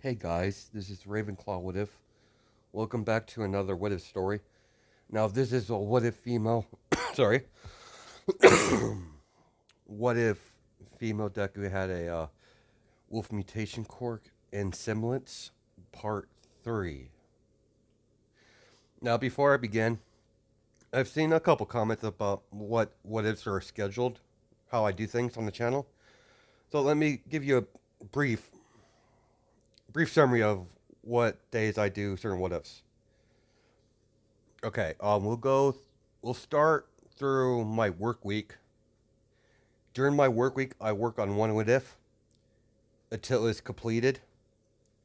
Hey guys, this is Ravenclaw What If. Welcome back to another What If story. Now, this is a What If female. Sorry. What if female Deku had a wolf mutation quirk in semblance, part 3. Now, before I begin, I've seen a couple comments about what ifs are scheduled, how I do things on the channel. So let me give you a brief summary of what days I do certain what ifs. Okay, we'll start through my work week. During my work week, I work on one what if until it's completed.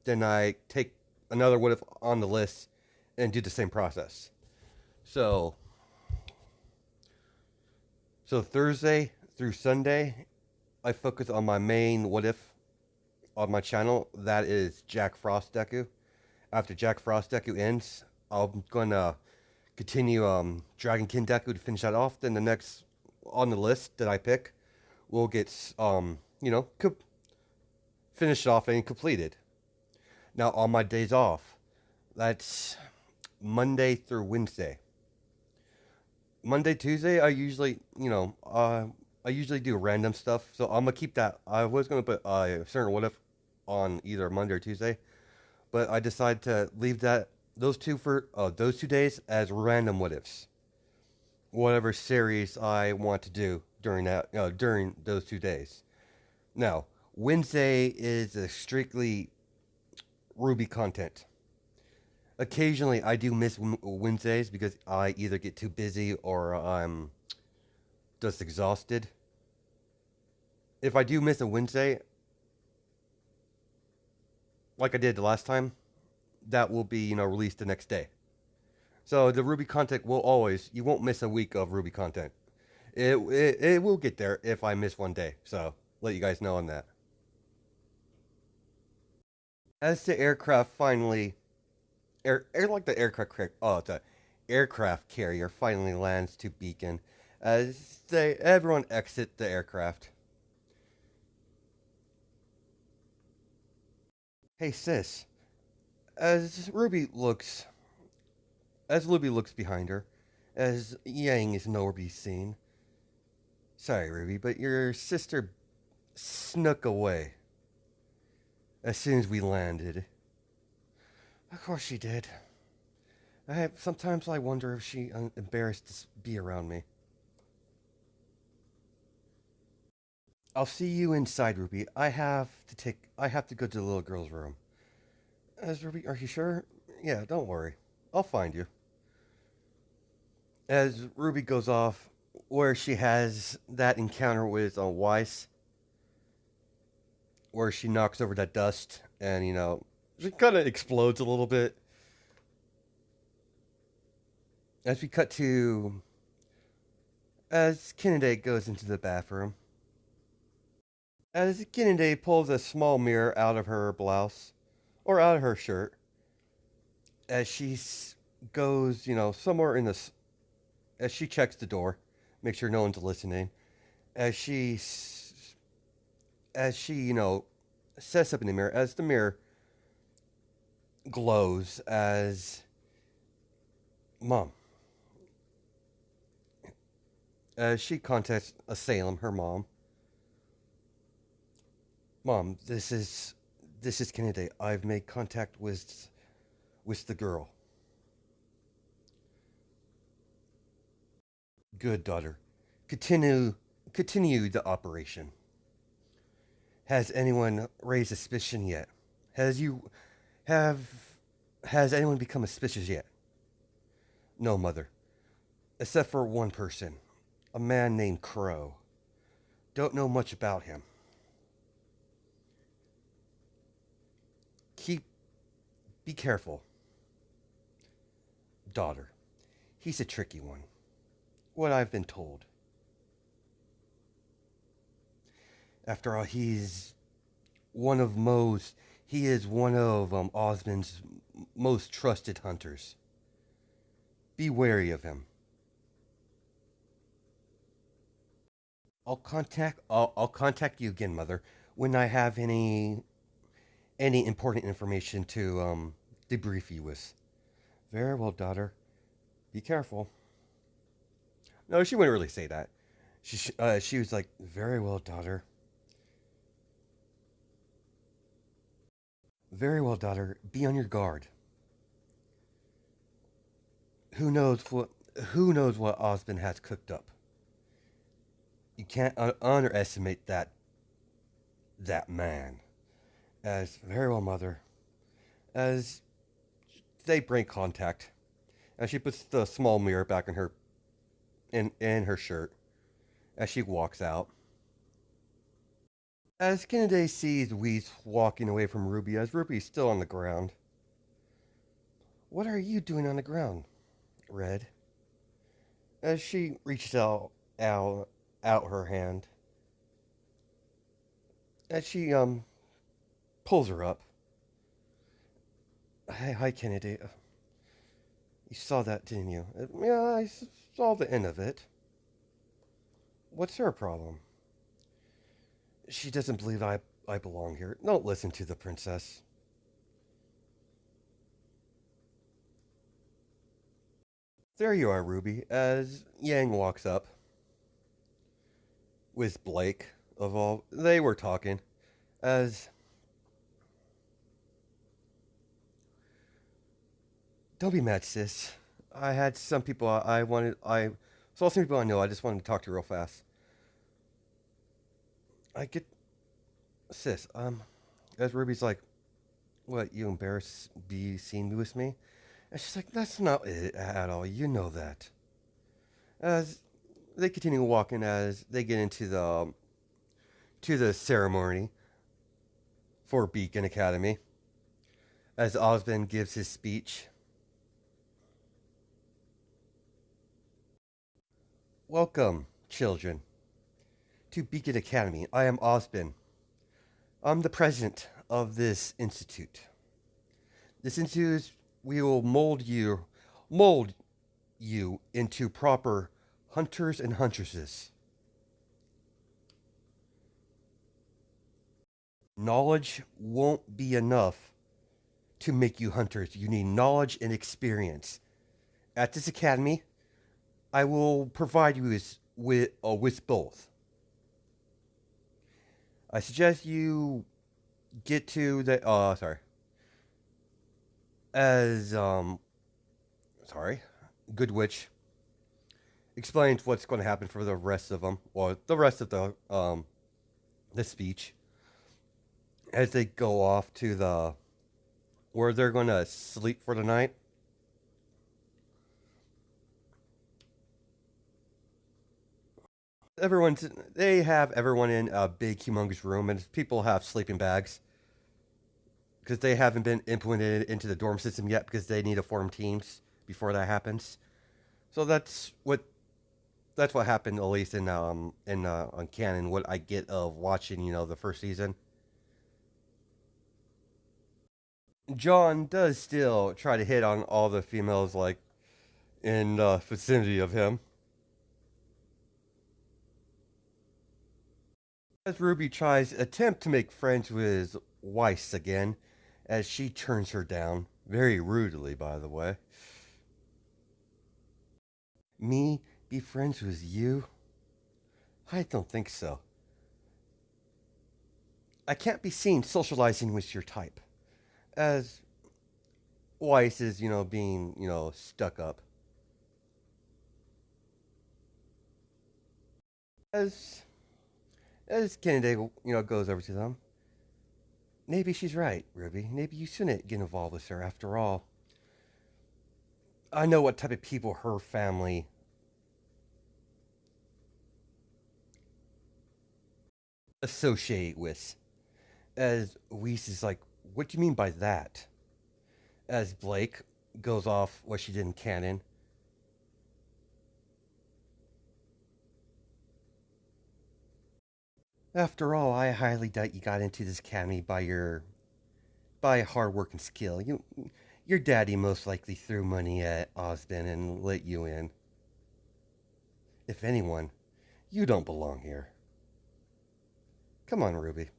Then I take another what if on the list and do the same process. So, so Thursday through Sunday, I focus on my main what if on my channel. That is Jack Frost Deku. After Jack Frost Deku ends, I'm gonna continue Dragonkin Deku to finish that off. Then the next on the list that I pick will get finished off and completed. Now on my days off, that's Monday through Wednesday. Monday, Tuesday, I usually do random stuff. So I'm gonna keep that. I was gonna put a certain what if on either Monday or Tuesday, but I decided to leave those 2 days as random what ifs. Whatever series I want to do during those 2 days. Now, Wednesday is a strictly Ruby content. Occasionally, I do miss Wednesdays because I either get too busy or I'm just exhausted. If I do miss a Wednesday, like I did the last time, that will be released the next day. So the Ruby content you won't miss a week of Ruby content. It will get there if I miss one day. So let you guys know on that. As the aircraft finally, like the the aircraft carrier finally lands to Beacon, as everyone exit the aircraft. Hey sis, as Ruby looks behind her, as Yang is nowhere to be seen. Sorry, Ruby, but your sister snuck away as soon as we landed. Of course she did. Sometimes I wonder if she embarrassed to be around me. I'll see you inside, Ruby. I have to go to the little girl's room. As Ruby, are you sure? Yeah, don't worry. I'll find you. As Ruby goes off, where she has that encounter with Weiss, where she knocks over that dust and she kind of explodes a little bit. As we cut to as Kennedy goes into the bathroom. As Kennedy pulls a small mirror out of her blouse or out of her shirt, as she goes, somewhere in this, as she checks the door, make sure no one's listening. As she, sets up in the mirror, as the mirror glows, as Mom, as she contacts Salem, her mom. Mom, this is Kennedy. I've made contact with the girl. Good, daughter. Continue the operation. Has anyone raised suspicion yet? Has you have has anyone become suspicious yet? No, mother. Except for one person, a man named Crow. Don't know much about him. Keep Be careful. Daughter. He's a tricky one. What I've been told. After all, he is one of Ozpin's most trusted hunters. Be wary of him. I'll contact you again, mother, when I have any important information to debrief you with. Very well, daughter. Be careful. No, she wouldn't really say that. She was like, very well, daughter. Very well, daughter. Be on your guard. Who knows what? Who knows what Ozpin has cooked up? You can't underestimate that man. As very well, mother. As they break contact, and she puts the small mirror back in her shirt as she walks out. As Kennedy sees Whis walking away from Ruby, as Ruby's still on the ground. What are you doing on the ground, Red? As she reaches out, out her hand, as she pulls her up. Hi, Kennedy. You saw that, didn't you? Yeah, I saw the end of it. What's her problem? She doesn't believe I belong here. Don't listen to the princess. There you are, Ruby, as Yang walks up with Blake of all. They were talking as. Don't be mad, sis. I had some people I wanted. I saw some people I know. I just wanted to talk to real fast. I get. Sis, as Ruby's like, what, you embarrassed be seen with me? And she's like, that's not it at all. You know that. As they continue walking, as they get into the ceremony for Beacon Academy, as Ozpin gives his speech. Welcome, children, to Beacon Academy. I am Ozpin. I'm the president of this institute. This institute, we will mold you into proper hunters and huntresses. Knowledge won't be enough to make you hunters. You need knowledge and experience. At this academy, I will provide you with both. I suggest you get to the as sorry, Good Witch explains what's going to happen for the rest of them, or the rest of the speech, as they go off to the where they're going to sleep for the night. They have everyone in a big, humongous room, and people have sleeping bags because they haven't been implemented into the dorm system yet because they need to form teams before that happens. So that's what happened, at least in on canon. What I get of watching, the first season. John does still try to hit on all the females like in the vicinity of him. As Ruby tries attempt to make friends with Weiss again, as she turns her down very rudely, by the way. Me be friends with you? I don't think so. I can't be seen socializing with your type. As Weiss is, being, stuck up. As as Kennedy, goes over to them. Maybe she's right, Ruby. Maybe you shouldn't get involved with her after all. I know what type of people her family associate with. As Weiss is like, what do you mean by that? As Blake goes off what she did in canon. After all, I highly doubt you got into this academy by hard work and skill. Your daddy most likely threw money at Ozpin and let you in. If anyone, you don't belong here. Come on, Ruby.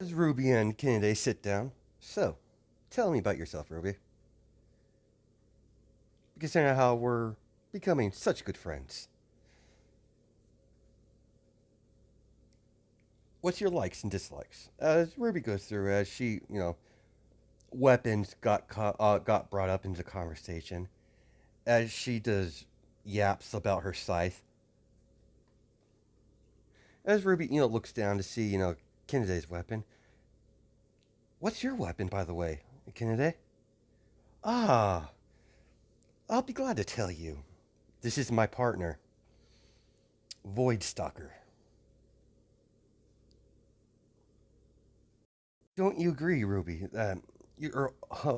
As Ruby and Kennedy sit down, so, tell me about yourself, Ruby. Considering how we're becoming such good friends. What's your likes and dislikes? As Ruby goes through, as she, weapons got brought up into conversation, as she does yaps about her scythe. As Ruby, looks down to see, Kennedy's weapon. What's your weapon, by the way, Kennedy? Ah, I'll be glad to tell you. This is my partner, Void Stalker. Don't you agree, Ruby, that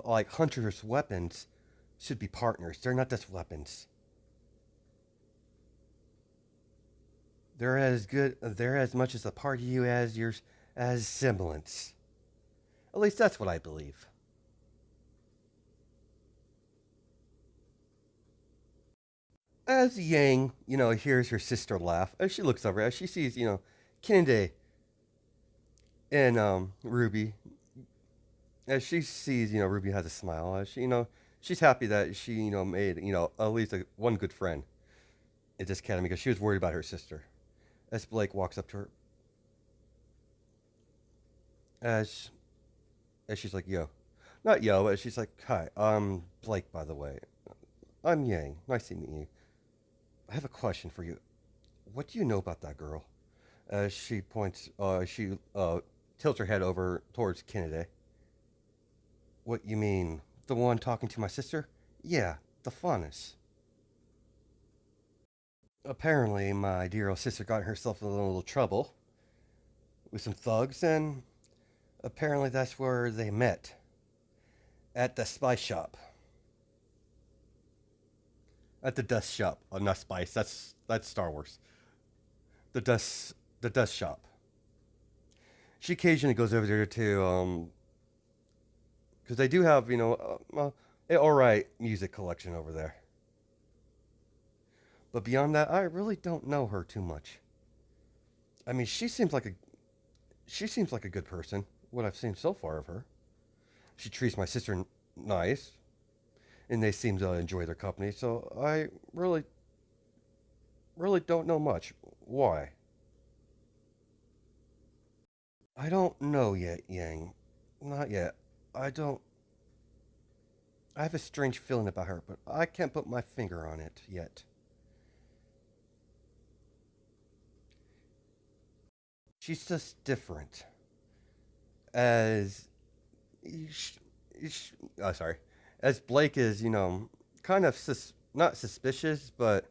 like hunters' weapons should be partners? They're not just weapons. They're as good. They're as much as a part of you as yours as semblance. At least that's what I believe. As Yang, hears her sister laugh, as she looks over, as she sees, Kennedy and Ruby, as she sees, Ruby has a smile. As she, she's happy that she, made, at least one good friend in this academy because she was worried about her sister. As Blake walks up to her, as as she's like, "Yo, not yo," as she's like, "Hi, Blake, by the way. I'm Yang. Nice to meet you. I have a question for you. What do you know about that girl?" As she tilts her head over towards Kennedy. What you mean? The one talking to my sister? Yeah, the funnest. Apparently, my dear old sister got herself in a little trouble with some thugs, and apparently that's where they met. At the spice shop. At the dust shop. Oh, not spice. That's Star Wars. The dust shop. She occasionally goes over there to because they do have an alright music collection over there. But beyond that, I really don't know her too much. I mean, she seems like a good person. What I've seen so far of her, she treats my sister nice, and they seem to enjoy their company. So I really don't know much. Why? I don't know yet, Yang. Not yet. I don't. I have a strange feeling about her, but I can't put my finger on it yet. She's just different. As sorry, as Blake is, kind of not suspicious, but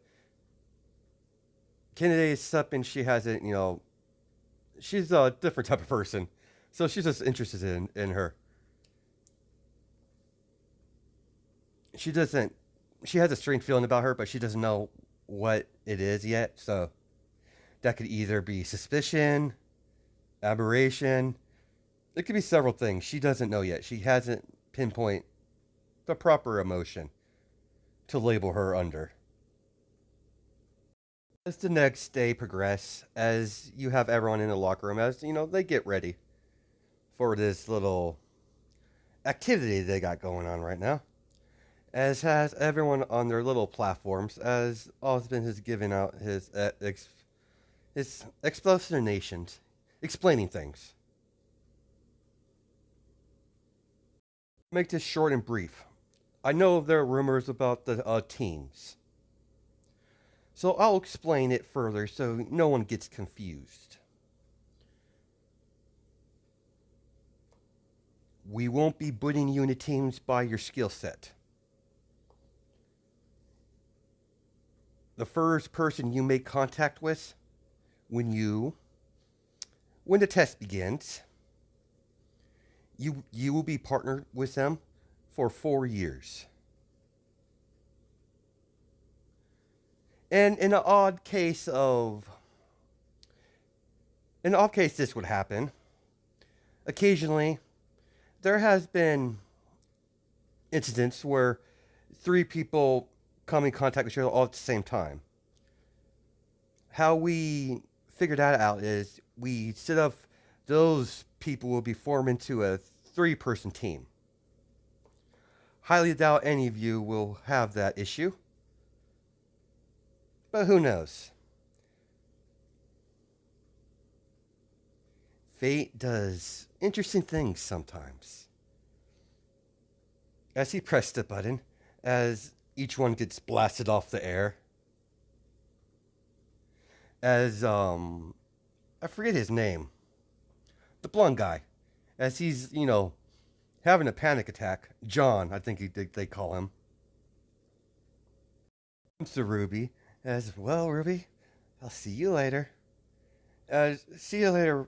Kennedy is something she hasn't, she's a different type of person, so she's just interested in her. She doesn't. She has a strange feeling about her, but she doesn't know what it is yet. So that could either be suspicion, aberration. It could be several things. She doesn't know yet. She hasn't pinpoint the proper emotion to label her under. As the next day progress, as you have everyone in the locker room, as they get ready for this little activity they got going on right now, as has everyone on their little platforms, as Ozpin has given out his explanations, explaining things. Make this short and brief. I know there are rumors about the teams, so I'll explain it further so no one gets confused. We won't be putting you into teams by your skill set. The first person you make contact with when the test begins, you will be partnered with them for 4 years. And in an odd case, this would happen. Occasionally, there has been incidents where three people come in contact with each other all at the same time. How we figured that out is we set up those people will be formed into a 3-person team. Highly doubt any of you will have that issue, but who knows? Fate does interesting things sometimes. As he pressed the button, as each one gets blasted off the air, as I forget his name, the blonde guy, as he's having a panic attack. John, I think they call him. Comes to Ruby, as well. Ruby, I'll see you later. See you later,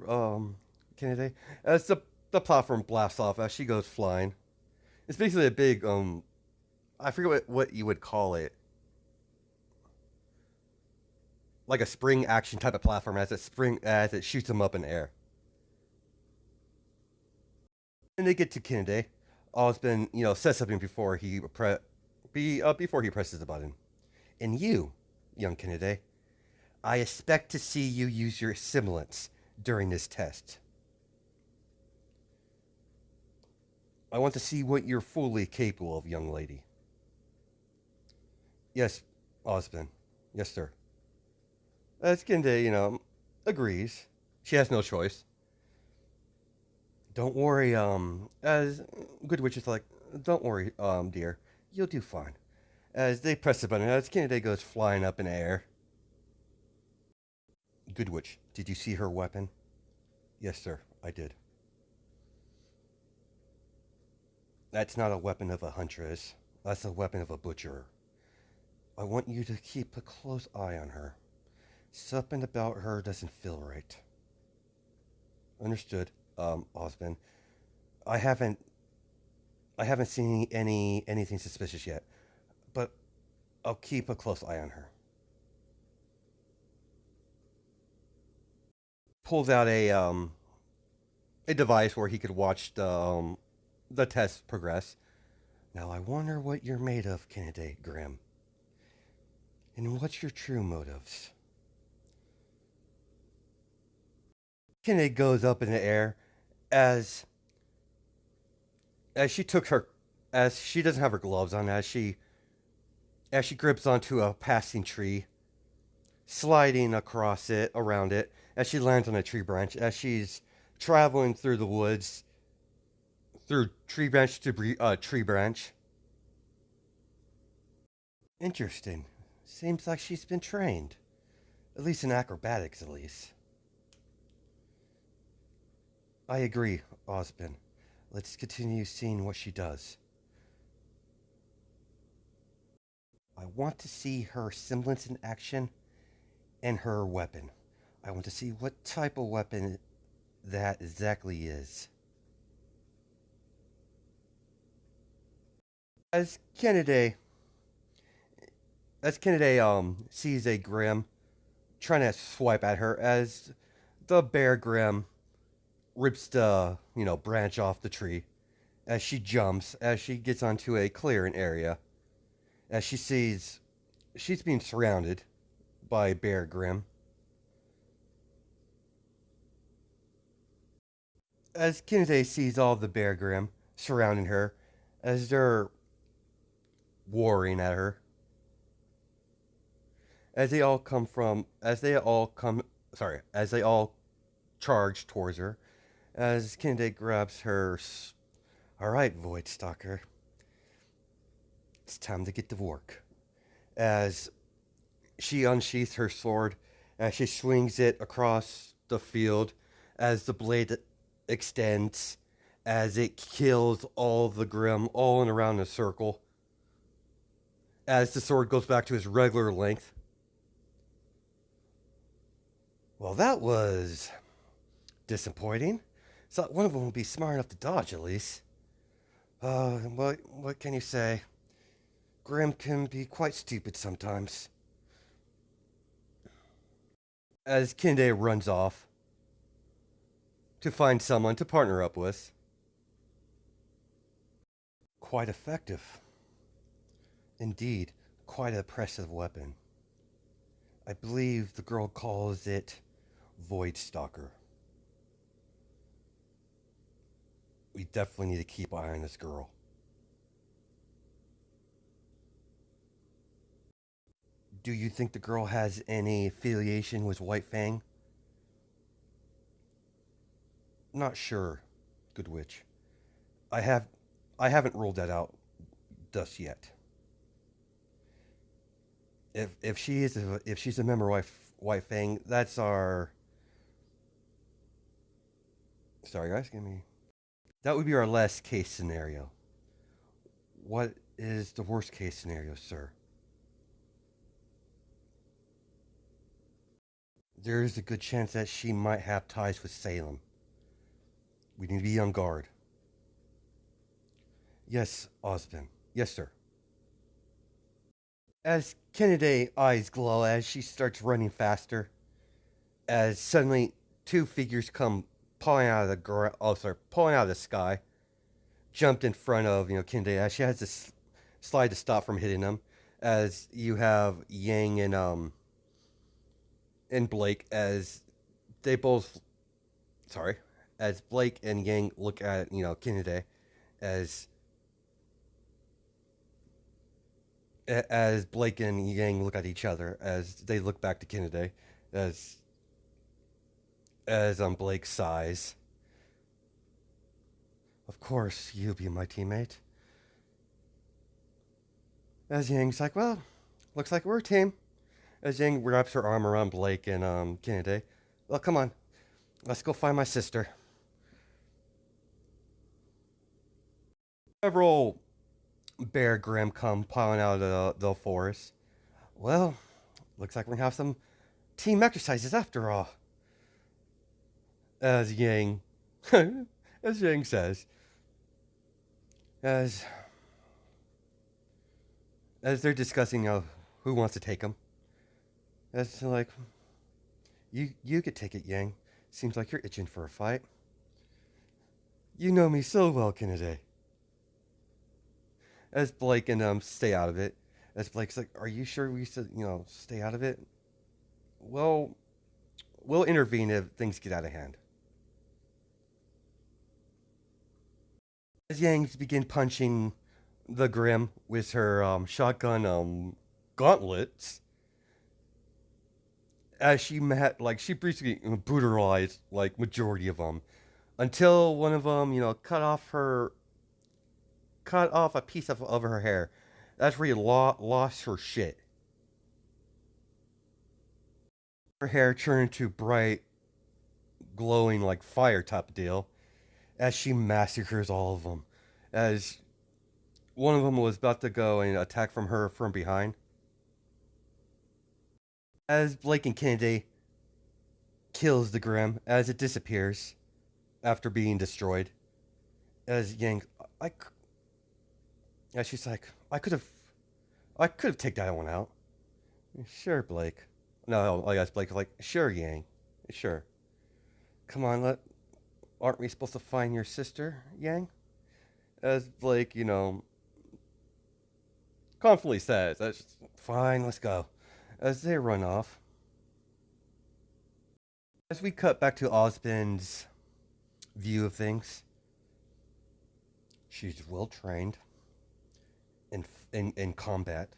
Kennedy. As the platform blasts off as she goes flying. It's basically a big I forget what you would call it. Like a spring action type of platform as it shoots them up in the air. And they get to Kennedy. Ozpin, says something before before he presses the button. And you, young Kennedy, I expect to see you use your semblance during this test. I want to see what you're fully capable of, young lady. Yes, Ozpin. Yes, sir. Kennedy, agrees. She has no choice. Don't worry, as Good Witch is like, don't worry, dear. You'll do fine. As they press the button, as Kennedy goes flying up in the air. Good Witch, did you see her weapon? Yes, sir, I did. That's not a weapon of a huntress. That's a weapon of a butcher. I want you to keep a close eye on her. Something about her doesn't feel right. Understood, Ozpin. I haven't seen anything suspicious yet, but I'll keep a close eye on her. Pulls out a device where he could watch the test progress. Now I wonder what you're made of, Kennedy Grimm. And what's your true motives? Kennedy goes up in the air as she took her as she doesn't have her gloves on as she grips onto a passing tree, sliding across it, around it, as she lands on a tree branch, as she's traveling through the woods, through tree branch to tree branch. Interesting. Seems like she's been trained. At least in acrobatics, at least. I agree, Ozpin. Let's continue seeing what she does. I want to see her semblance in action and her weapon. I want to see what type of weapon that exactly is. As Kennedy sees a Grimm trying to swipe at her, as the bear Grimm rips the branch off the tree, as she jumps, as she gets onto a clearing area, as she sees she's being surrounded by Bear Grimm. As Kennedy sees all the Bear Grimm surrounding her, as they're warring at her, as they all charge towards her, as Kennedy grabs her. All right, Void Stalker, it's time to get to work. As she unsheaths her sword, as she swings it across the field, as the blade extends, as it kills all the Grimm all in around a circle, as the sword goes back to its regular length. Well, that was disappointing. Thought one of them would be smart enough to dodge at least. What can you say? Grimm can be quite stupid sometimes. As Kinde runs off to find someone to partner up with. Quite effective. Indeed, quite an impressive weapon. I believe the girl calls it Void Stalker. We definitely need to keep an eye on this girl. Do you think the girl has any affiliation with White Fang? Not sure, Good Witch. I have I haven't ruled that out thus yet. If she's a member of White Fang, that's our sorry guys, give me that would be our last case scenario. What is the worst case scenario, sir? There is a good chance that she might have ties with Salem. We need to be on guard. Yes, Ozpin. Yes, sir. As Kennedy eyes glow as she starts running faster, as suddenly two figures come pulling out of the sky, jumped in front of Kennedy as she has to slide to stop from hitting them. As you have Yang and Blake as they both sorry, as Blake and Yang look at Kennedy as Blake and Yang look at each other as they look back to Kennedy as Blake sighs. Of course, you be my teammate. As Yang's like, well, looks like we're a team. As Yang wraps her arm around Blake and Kennedy. Well, come on, let's go find my sister. Several Bear Grim come piling out of the forest. Well, looks like we're gonna have some team exercises after all. As Yang, as Yang says, as they're discussing who wants to take them. As like, you could take it, Yang. Seems like you're itching for a fight. You know me so well, Kennedy. As Blake and stay out of it. As Blake's like, are you sure we should stay out of it? Well, we'll intervene if things get out of hand. As Yang begin punching the Grim with her shotgun gauntlets, as she basically brutalized like majority of them until one of them cut off a piece of her hair. That's where lost her shit. Her hair turned to bright, glowing like fire type deal as she massacres all of them. As one of them was about to go and attack her from behind. As Blake and Kennedy kills the Grim as it disappears after being destroyed. As Yang, I, as she's like, I could have taken that one out. Sure, Blake. No, I guess Blake's like, sure, Yang, sure. Come on, aren't we supposed to find your sister, Yang? As Blake, confidently says, that's fine, let's go. As they run off. As we cut back to Ozpin's view of things, she's well trained in combat.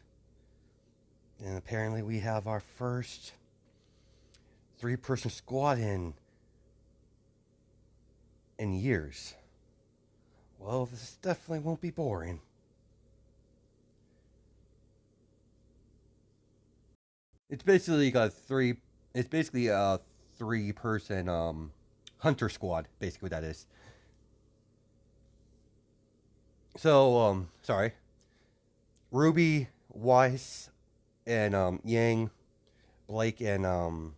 And apparently we have our first 3-person squad in years. Well, this definitely won't be boring. It's basically a 3-person hunter squad, basically what that is. So, sorry. Ruby, Weiss, and Yang, Blake, and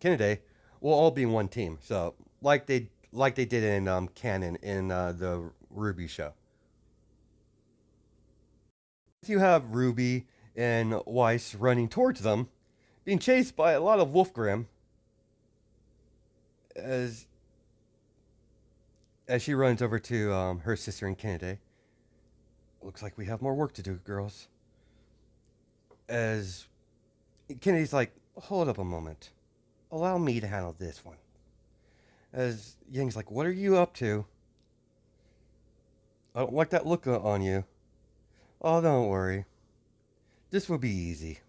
Kennedy will all be in one team. So, like they did in canon in the Ruby show. You have Ruby and Weiss running towards them, being chased by a lot of Wolfgram as she runs over to her sister and Kennedy. Looks like we have more work to do, girls. As Kennedy's like, hold up a moment. Allow me to handle this one. As Yang's like, what are you up to? I don't like that look on you. Oh, don't worry. This will be easy.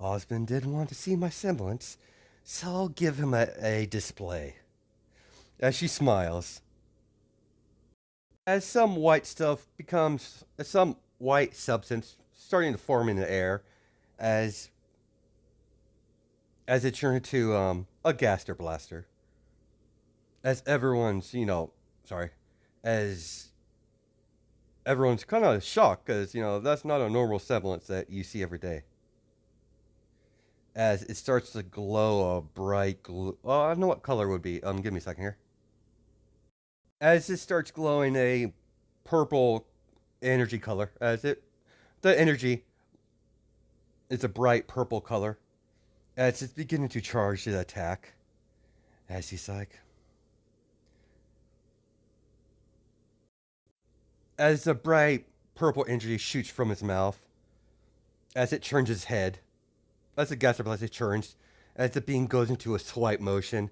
Ozpin did want to see my semblance, so I'll give him a display. As she smiles. As some white stuff becomes, some white substance starting to form in the air, as it turned into a gaster blaster. As everyone's, sorry, as everyone's kind of shocked because that's not a normal semblance that you see every day. As it starts to glow a bright glue. Oh, I don't know what color it would be. Give me a second here. As it starts glowing a purple energy color, the energy is a bright purple color. As it's beginning to charge the attack. As he's like, as the bright purple energy shoots from his mouth, as it turns his head, as the gas blast turns, as the beam goes into a swipe motion,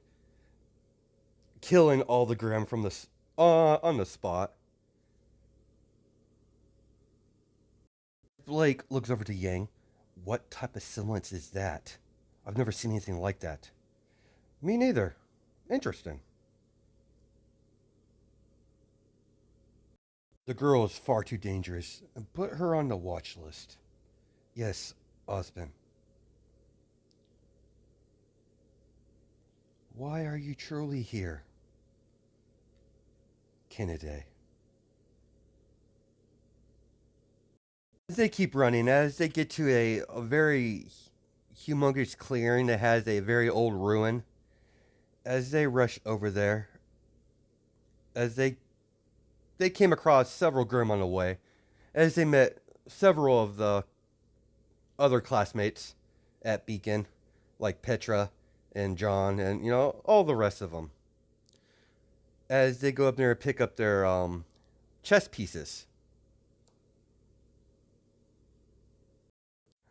killing all the Grim from the on the spot. Blake looks over to Yang. What type of semblance is that? I've never seen anything like that. Me neither. Interesting. The girl is far too dangerous. Put her on the watch list. Yes, Ozpin. Why are you truly here? Kennedy. As they keep running, as they get to a very humongous clearing that has a very old ruin, as they rush over there, as they came across several Grim on the way, as they met several of the other classmates at Beacon, like Petra and John, and all the rest of them. As they go up there and pick up their chess pieces.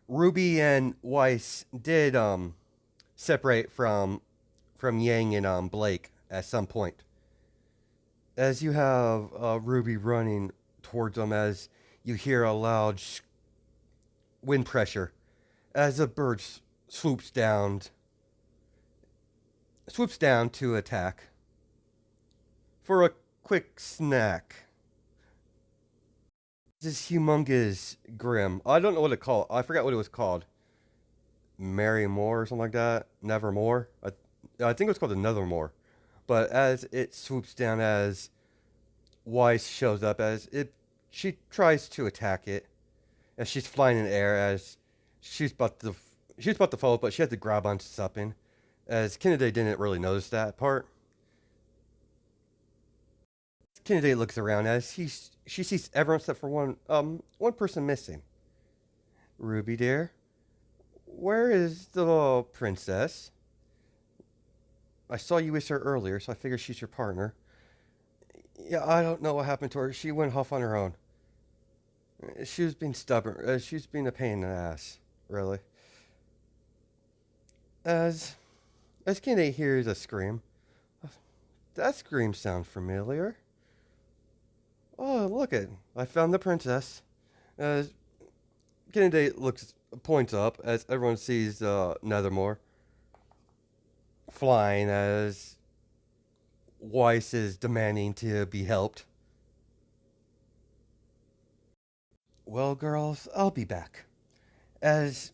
Ruby and Weiss did separate from Yang and Blake at some point. As you have Ruby running towards them, as you hear a loud wind pressure, as a bird swoops down to attack for a quick snack. This humongous Grim. I don't know what it called. I forgot what it was called. Nevermore or something like that. Nevermore. I think it was called the Nevermore. But as it swoops down, as Weiss shows up, she tries to attack it, as she's flying in the air, as she's about to fall, but she had to grab onto something. As Kennedy didn't really notice that part. Kennedy looks around as she sees everyone except for one person missing. Ruby, dear, where is the princess? I saw you with her earlier, so I figured she's your partner. Yeah, I don't know what happened to her. She went off on her own. She was being stubborn. She's being a pain in the ass, really. As Kennedy hears a scream, that scream sounds familiar. Oh, look it! I found the princess. As Kennedy points up as everyone sees Nevermore flying, as Weiss is demanding to be helped. Well, girls, I'll be back. As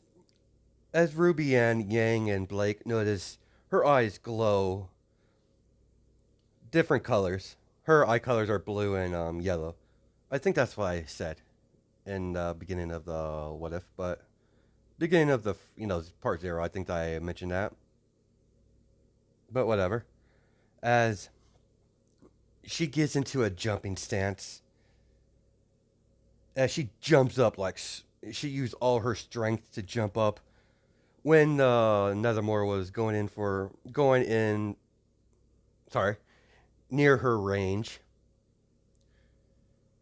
Ruby and Yang and Blake notice her eyes glow different colors. Her eye colors are blue and yellow. I think that's what I said in the beginning of the what if, but beginning of the part 0, I think I mentioned that. But whatever. As she gets into a jumping stance, as she jumps up like she used all her strength to jump up. When Nevermore was going in, sorry, near her range,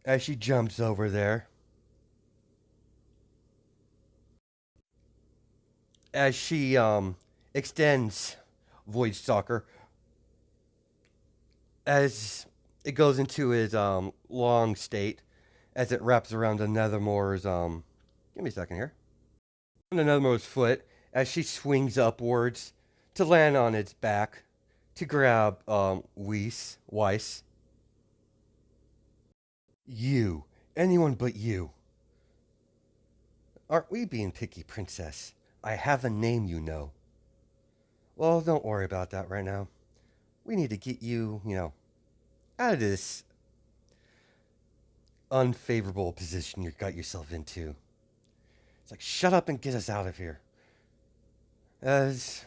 as she jumps over there, as she extends Void Stalker, as it goes into his long state as it wraps around the Nethermore's give me a second here. On the Nethermore's foot as she swings upwards to land on its back to grab Weiss. You. Anyone but you. Aren't we being picky, princess? I have a name, you know. Well, don't worry about that right now. We need to get you, out of this unfavorable position you got yourself into. It's like, shut up and get us out of here. As,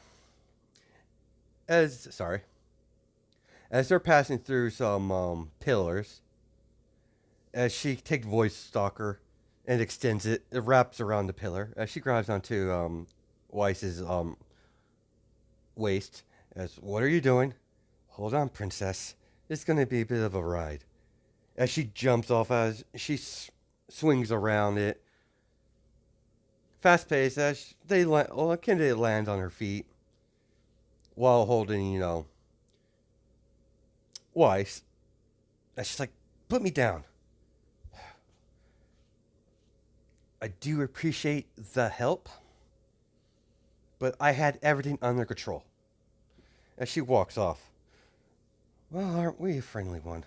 sorry. As they're passing through some pillars, as she takes voice stalker and extends it, it wraps around the pillar. As she grabs onto Weiss's waist, as what are you doing? Hold on, princess. It's gonna be a bit of a ride. As she jumps off, as she swings around it, fast paced. As they Kennedy lands on her feet while holding, Weiss. And she's like, "Put me down." I do appreciate the help, but I had everything under control. As she walks off. Well, aren't we a friendly one?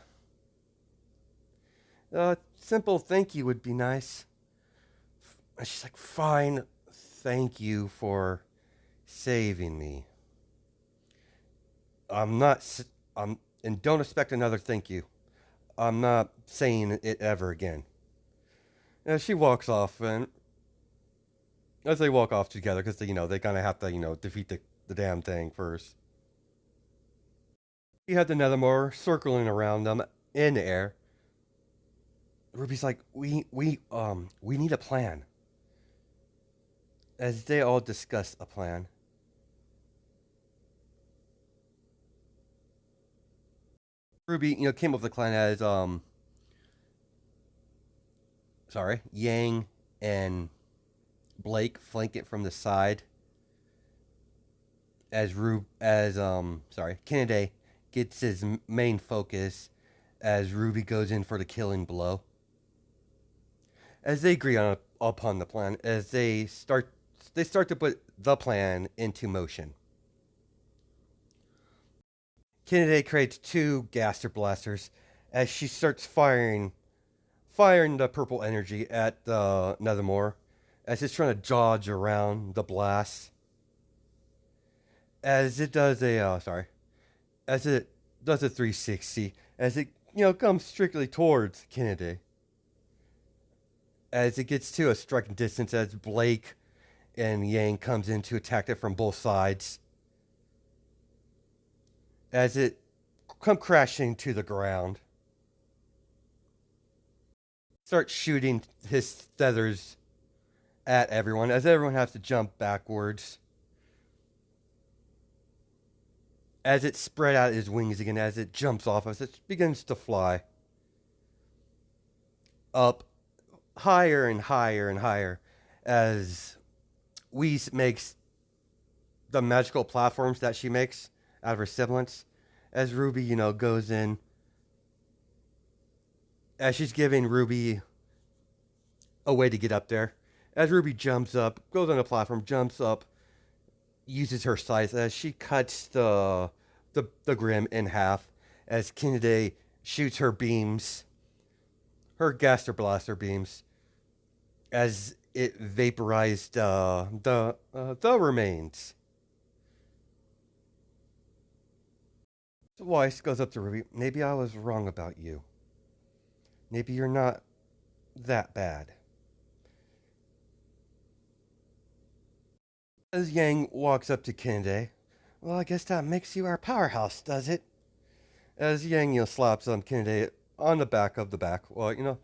A simple thank you would be nice. And she's like, fine, thank you for saving me. I'm not, and don't expect another thank you. I'm not saying it ever again. As she walks off, and as they walk off together, because they kind of have to defeat the damn thing first. You have the Nethermore circling around them in the air. Ruby's like, we need a plan. As they all discuss a plan. Ruby, came up with the plan as Yang and Blake flank it from the side. Kennedy gets his main focus as Ruby goes in for the killing blow. As they agree upon the plan, as they start to put the plan into motion. Kennedy creates two gaster blasters as she starts firing the purple energy at the Nethermore as it's trying to dodge around the blast. As it does as it does a 360, as it comes strictly towards Kennedy. As it gets to a striking distance, as Blake and Yang comes in to attack it from both sides. As it come crashing to the ground. Starts shooting his feathers at everyone, as everyone has to jump backwards. As it spread out his wings again, as it jumps off, as it begins to fly. Up higher and higher and higher, as Weiss makes the magical platforms that she makes out of her semblance. As Ruby, goes in. As she's giving Ruby a way to get up there. As Ruby jumps up, goes on the platform, jumps up, uses her scythe as she cuts the Grim in half. As Kennedy shoots her beams, her Gaster Blaster beams, as it vaporized the remains. So Weiss goes up to Ruby. Maybe I was wrong about you. Maybe you're not that bad. As Yang walks up to Kennedy, well, I guess that makes you our powerhouse, does it? As Yang, slaps on Kennedy on the back of the back. Well,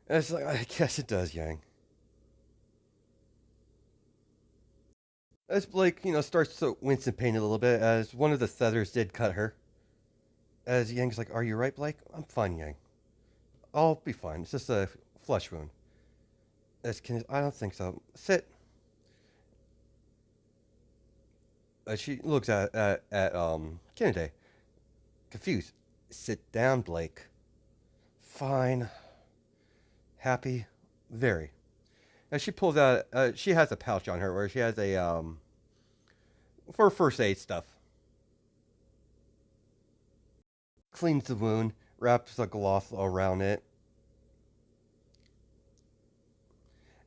it's like, I guess it does, Yang. As Blake, starts to wince in pain a little bit, as one of the feathers did cut her. As Yang's like, are you right, Blake? I'm fine, Yang. I'll be fine. It's just a flesh wound. As Kennedy, I don't think so. Sit. As she looks at Kennedy, confused. Sit down, Blake. Fine. Happy? Very. And she pulls out, she has a pouch on her where she has for first aid stuff. Cleans the wound, wraps a cloth around it.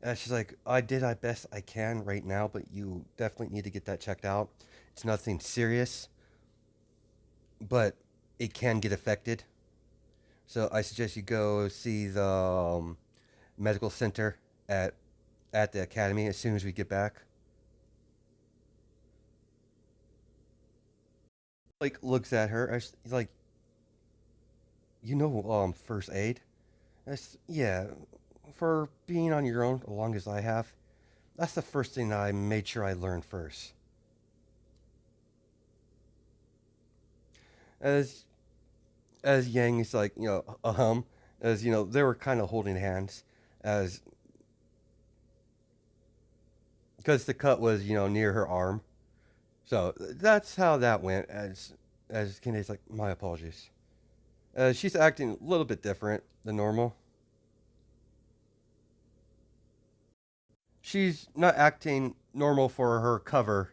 And she's like, I did my best I can right now, but you definitely need to get that checked out. It's nothing serious, but it can get affected. So I suggest you go see the medical center at the academy as soon as we get back. Like looks at her. He's like, you know, first aid. Yeah, for being on your own as long as I have. That's the first thing I made sure I learned first. As Yang is like, as they were kind of holding hands, as because the cut was near her arm. So that's how that went. As Kennedy's like, my apologies. She's acting a little bit different than normal. She's not acting normal for her cover.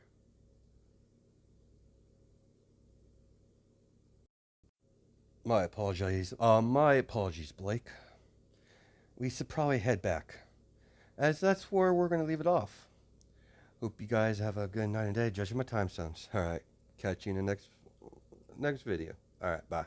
My apologies. My apologies, Blake. We should probably head back, as that's where we're gonna leave it off. Hope you guys have a good night and day, judging my time zones. All right, catch you in the next video. All right, bye.